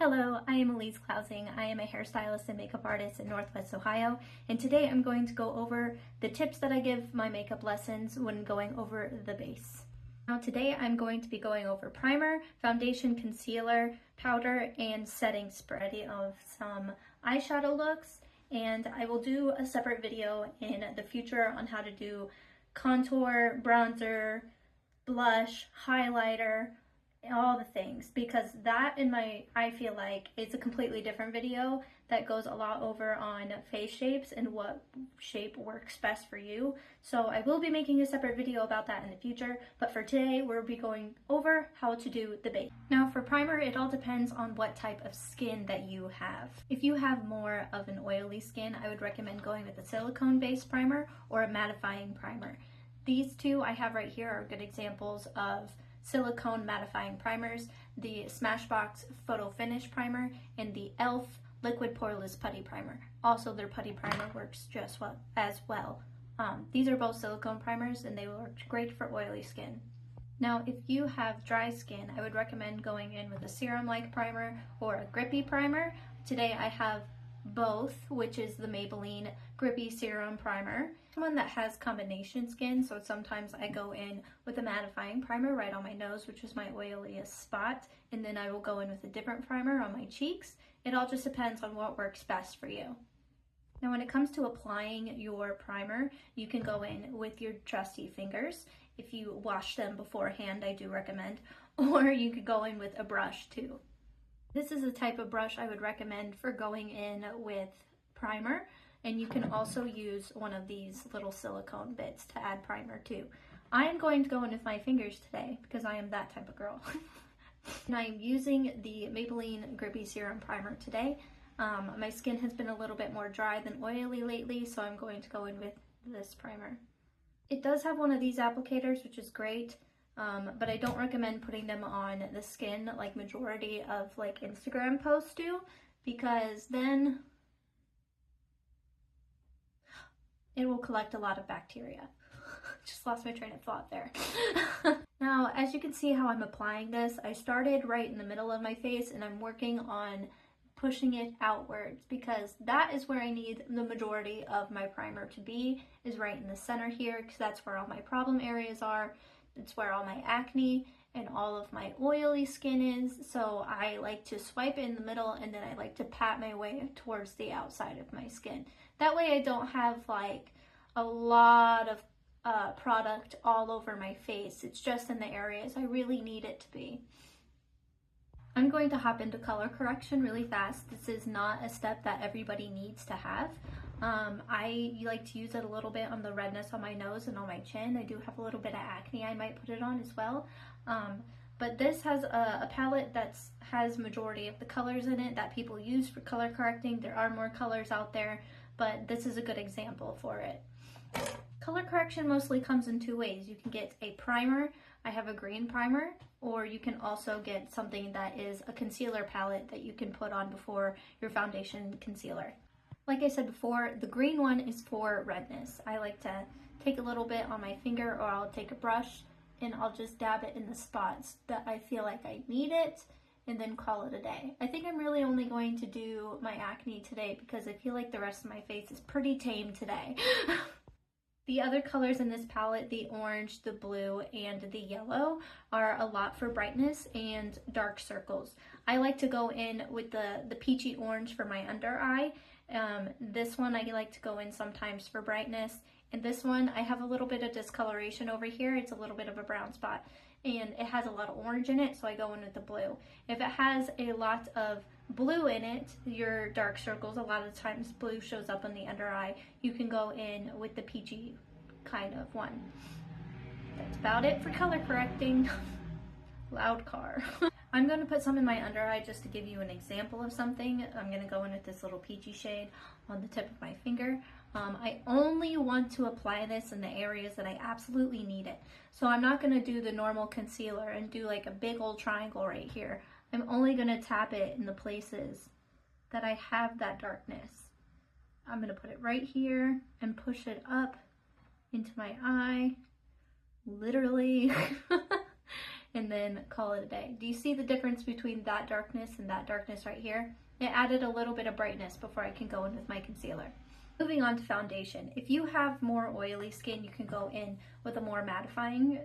Hello, I am Elise Klausing. I am a hairstylist and makeup artist in Northwest Ohio, and today I'm going to go over the tips that I give my makeup lessons when going over the base. Now today I'm going to be going over primer, foundation, concealer, powder, and setting spray of some eyeshadow looks, and I will do a separate video in the future on how to do contour, bronzer, blush, highlighter, all the things, because that I feel like it's a completely different video that goes a lot over on face shapes and what shape works best for you. So I will be making a separate video about that in the future, but for today we'll be going over how to do the base. Now for primer, it all depends on what type of skin that you have. If you have more of an oily skin, I would recommend going with a silicone based primer or a mattifying primer. These two I have right here are good examples of silicone mattifying primers, the Smashbox Photo Finish Primer and the e.l.f. Liquid Poreless Putty Primer. Also, their putty primer works just as well. These are both silicone primers and they work great for oily skin. Now, if you have dry skin, I would recommend going in with a serum-like primer or a grippy primer. Today I have both, which is the Maybelline Grippy Serum Primer. Someone that has combination skin, so sometimes I go in with a mattifying primer right on my nose, which is my oiliest spot, and then I will go in with a different primer on my cheeks. It all just depends on what works best for you. Now when it comes to applying your primer, you can go in with your trusty fingers. If you wash them beforehand, I do recommend, or you could go in with a brush too. This is a type of brush I would recommend for going in with primer, and you can also use one of these little silicone bits to add primer too. I am going to go in with my fingers today because I am that type of girl. And I am using the Maybelline Grippy Serum Primer today. My skin has been a little bit more dry than oily lately, so I'm going to go in with this primer. It does have one of these applicators, which is great. But I don't recommend putting them on the skin like majority of like Instagram posts do, because then it will collect a lot of bacteria. Just lost my train of thought there. Now, as you can see how I'm applying this, I started right in the middle of my face and I'm working on pushing it outwards because that is where I need the majority of my primer to be, is right in the center here, because that's where all my problem areas are. It's where all my acne and all of my oily skin is. So I like to swipe in the middle and then I like to pat my way towards the outside of my skin. That way I don't have like a lot of product all over my face. It's just in the areas I really need it to be. I'm going to hop into color correction really fast. This is not a step that everybody needs to have. I like to use it a little bit on the redness on my nose and on my chin. I do have a little bit of acne I might put it on as well. But this has a palette that has majority of the colors in it that people use for color correcting. There are more colors out there, but this is a good example for it. Color correction mostly comes in two ways. You can get a primer. I have a green primer, or you can also get something that is a concealer palette that you can put on before your foundation concealer. Like I said before, the green one is for redness. I like to take a little bit on my finger, or I'll take a brush and I'll just dab it in the spots that I feel like I need it and then call it a day. I think I'm really only going to do my acne today because I feel like the rest of my face is pretty tame today. The other colors in this palette, the orange, the blue, and the yellow, are a lot for brightness and dark circles. I like to go in with the peachy orange for my under eye. This one I like to go in sometimes for brightness, and this one I have a little bit of discoloration over here. It's a little bit of a brown spot and it has a lot of orange in it, so I go in with the blue. If it has a lot of blue in it, your dark circles, a lot of times blue shows up on the under eye, you can go in with the peachy kind of one. That's about it for color correcting. Loud car. I'm going to put some in my under eye just to give you an example of something. I'm going to go in with this little peachy shade on the tip of my finger. I only want to apply this in the areas that I absolutely need it. So I'm not going to do the normal concealer and do like a big old triangle right here. I'm only going to tap it in the places that I have that darkness. I'm going to put it right here and push it up into my eye, literally. and then call it a day. Do you see the difference between that darkness and that darkness right here? It added a little bit of brightness before I can go in with my concealer. Moving on to foundation. If you have more oily skin, you can go in with a more mattifying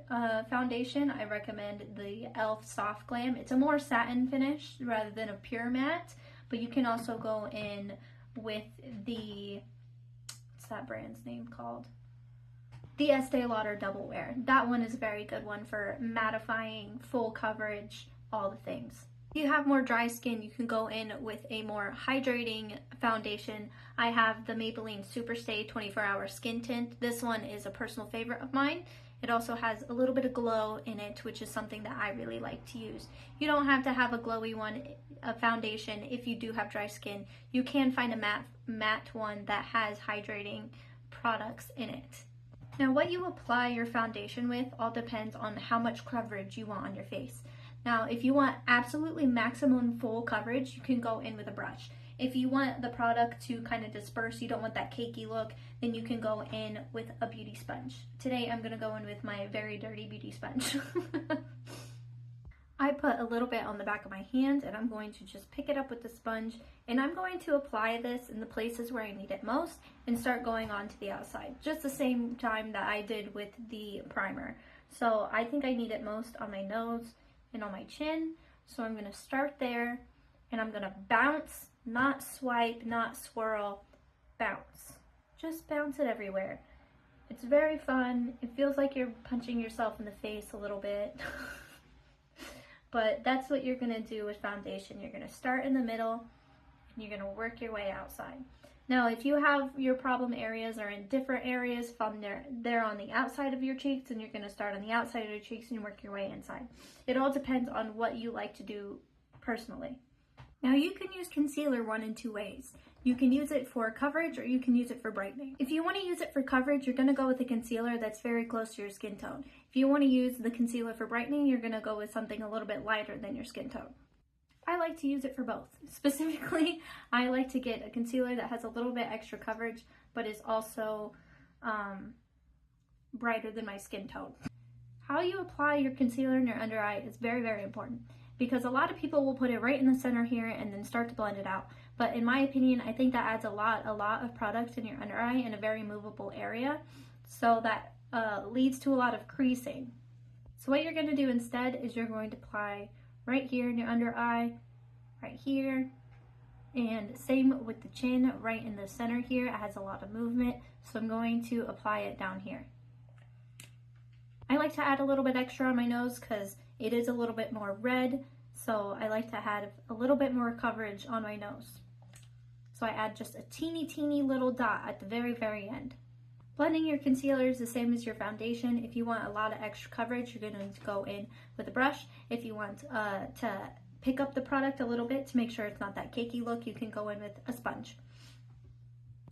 foundation. I recommend the e.l.f. Soft Glam. It's a more satin finish rather than a pure matte, but you can also go in with the, what's that brand's name called? The Estee Lauder Double Wear. That one is a very good one for mattifying, full coverage, all the things. If you have more dry skin, you can go in with a more hydrating foundation. I have the Maybelline Superstay 24-Hour Skin Tint. This one is a personal favorite of mine. It also has a little bit of glow in it, which is something that I really like to use. You don't have to have a glowy one, a foundation, if you do have dry skin. You can find a matte one that has hydrating products in it. Now, what you apply your foundation with all depends on how much coverage you want on your face. Now, if you want absolutely maximum full coverage, you can go in with a brush. If you want the product to kind of disperse, you don't want that cakey look, then you can go in with a beauty sponge. Today, I'm going to go in with my very dirty beauty sponge. I put a little bit on the back of my hand, and I'm going to just pick it up with the sponge, and I'm going to apply this in the places where I need it most and start going on to the outside, just the same time that I did with the primer. So I think I need it most on my nose and on my chin. So I'm gonna start there, and I'm gonna bounce, not swipe, not swirl, bounce. Just bounce it everywhere. It's very fun. It feels like you're punching yourself in the face a little bit. But that's what you're gonna do with foundation. You're gonna start in the middle, and you're gonna work your way outside. Now, if you have your problem areas are in different areas from they're on the outside of your cheeks, and you're going to start on the outside of your cheeks and work your way inside. It all depends on what you like to do personally. Now, you can use concealer one in two ways. You can use it for coverage, or you can use it for brightening. If you want to use it for coverage, you're going to go with a concealer that's very close to your skin tone. If you want to use the concealer for brightening, you're going to go with something a little bit lighter than your skin tone. I like to use it for both. Specifically, I like to get a concealer that has a little bit extra coverage, but is also brighter than my skin tone. How you apply your concealer in your under eye is very, very important, because a lot of people will put it right in the center here and then start to blend it out. But in my opinion, I think that adds a lot of product in your under eye in a very movable area, so that leads to a lot of creasing. So what you're going to do instead is you're going to apply right here in your under eye, right here, and same with the chin, right in the center here. It has a lot of movement, so I'm going to apply it down here. I like to add a little bit extra on my nose because it is a little bit more red, so I like to add a little bit more coverage on my nose. So I add just a teeny little dot at the very, very end. Blending your concealer is the same as your foundation. If you want a lot of extra coverage, you're going to go in with a brush. If you want to pick up the product a little bit to make sure it's not that cakey look, you can go in with a sponge.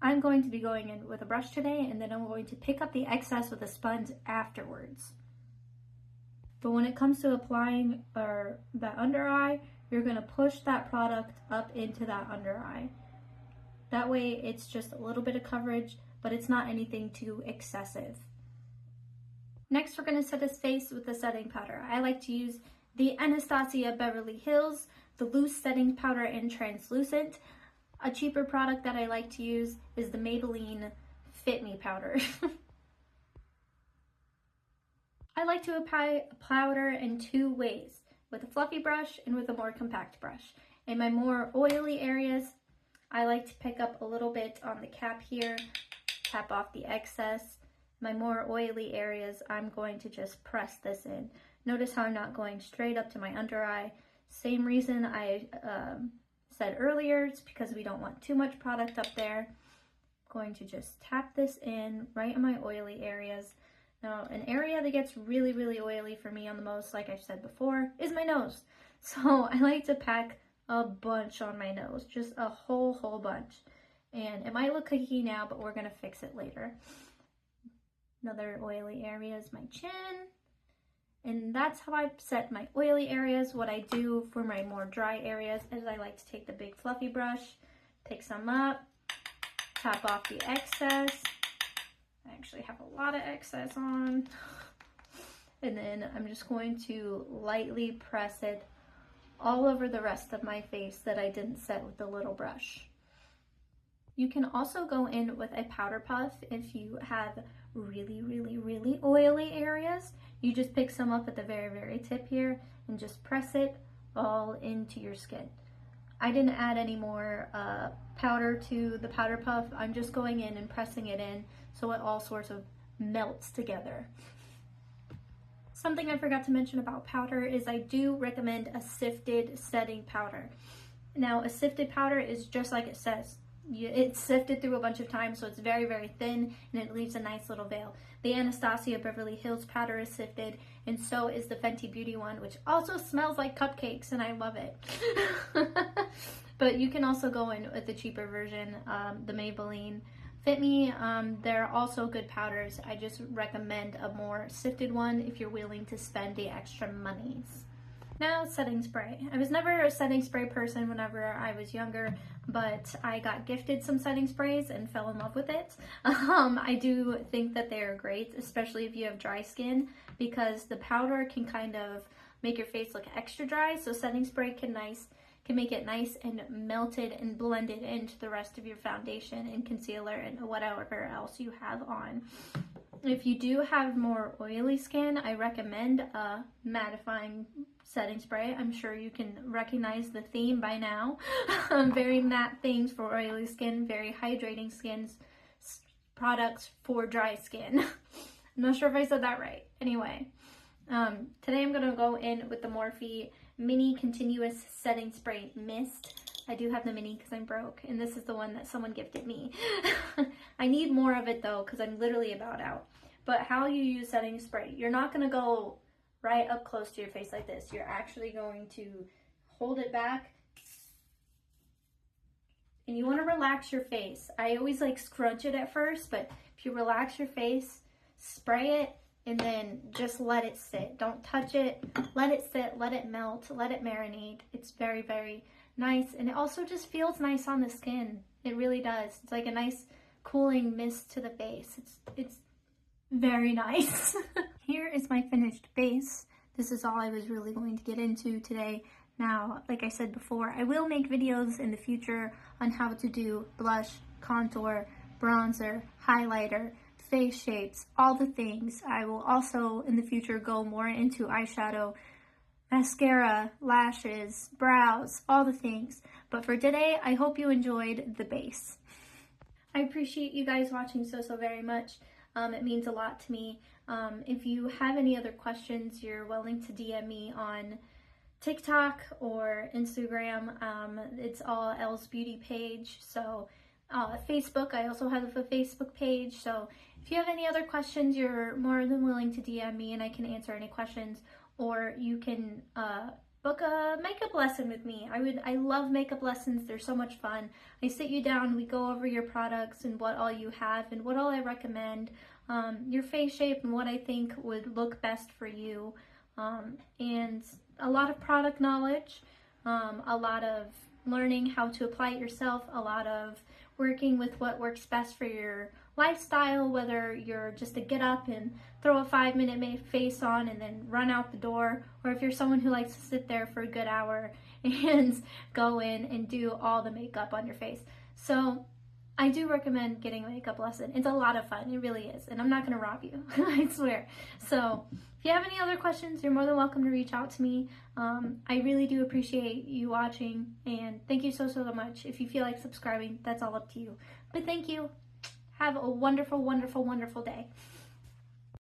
I'm going to be going in with a brush today, and then I'm going to pick up the excess with a sponge afterwards. But when it comes to applying that under eye, you're going to push that product up into that under eye. That way it's just a little bit of coverage, but it's not anything too excessive. Next, we're going to set his face with the setting powder. I like to use the Anastasia Beverly Hills, the loose setting powder in translucent. A cheaper product that I like to use is the Maybelline Fit Me powder. I like to apply powder in two ways, with a fluffy brush and with a more compact brush. In my more oily areas, I like to pick up a little bit on the cap here, tap off the excess. My more oily areas, I'm going to just press this in. Notice how I'm not going straight up to my under eye. Same reason I said earlier, it's because we don't want too much product up there. I'm going to just tap this in right in my oily areas. Now, an area that gets really, really oily for me on the most, like I've said before, is my nose. So I like to pack a bunch on my nose, just a whole bunch. And it might look cakey now, but we're gonna fix it later. Another oily area is my chin. And that's how I set my oily areas. What I do for my more dry areas is I like to take the big fluffy brush, pick some up, tap off the excess. I actually have a lot of excess on. And then I'm just going to lightly press it all over the rest of my face that I didn't set with the little brush. You can also go in with a powder puff if you have really, really, really oily areas. You just pick some up at the very, very tip here and just press it all into your skin. I didn't add any more powder to the powder puff. I'm just going in and pressing it in so it all sorts of melts together. Something I forgot to mention about powder is I do recommend a sifted setting powder. Now, a sifted powder is just like it says. It's sifted through a bunch of times, so it's very, very thin, and it leaves a nice little veil. The Anastasia Beverly Hills powder is sifted, and so is the Fenty Beauty one, which also smells like cupcakes, and I love it. But you can also go in with the cheaper version, the Maybelline Fit Me. They're also good powders. I just recommend a more sifted one if you're willing to spend the extra monies. Now, setting spray. I was never a setting spray person whenever I was younger, but I got gifted some setting sprays and fell in love with it. I do think that they are great, especially if you have dry skin, because the powder can kind of make your face look extra dry, so setting spray can make it nice and melted and blended into the rest of your foundation and concealer and whatever else you have on. If you do have more oily skin, I recommend a mattifying setting spray. I'm sure you can recognize the theme by now. Very matte things for oily skin, very hydrating skins, products for dry skin. I'm not sure if I said that right. Anyway, today I'm going to go in with the Morphe Mini Continuous Setting Spray Mist. I do have the mini because I'm broke, and this is the one that someone gifted me. I need more of it though, because I'm literally about out. But how you use setting spray, you're not going to go right up close to your face like this. You're actually going to hold it back, and you want to relax your face. I always like scrunch it at first, but if you relax your face, spray it, and then just let it sit. Don't touch it. Let it sit, let it melt, let it marinate. It's very, very nice, and it also just feels nice on the skin. It really does. It's like a nice cooling mist to the face. It's very nice. Here is my finished base. This is all I was really going to get into today. Now, like I said before, I will make videos in the future on how to do blush, contour, bronzer, highlighter, face shapes, all the things. I will also in the future go more into eyeshadow, mascara, lashes, brows, all the things. But for today, I hope you enjoyed the base. I appreciate you guys watching so very much. It means a lot to me. If you have any other questions, you're willing to DM me on TikTok or Instagram. It's all Elle's Beauty page. So Facebook, I also have a Facebook page. So if you have any other questions, you're more than willing to DM me and I can answer any questions. Or you can book a makeup lesson with me. I love makeup lessons. They're so much fun. I sit you down, we go over your products and what all you have and what all I recommend, your face shape and what I think would look best for you, and a lot of product knowledge, a lot of learning how to apply it yourself, a lot of working with what works best for your lifestyle, whether you're just to get up and throw a 5-minute face on and then run out the door, or if you're someone who likes to sit there for a good hour and go in and do all the makeup on your face. So I do recommend getting a makeup lesson. It's a lot of fun, it really is, and I'm not gonna rob you, I swear. So if you have any other questions, you're more than welcome to reach out to me. I really do appreciate you watching, and thank you so much. If you feel like subscribing, that's all up to you. But thank you. Have a wonderful, wonderful, wonderful day.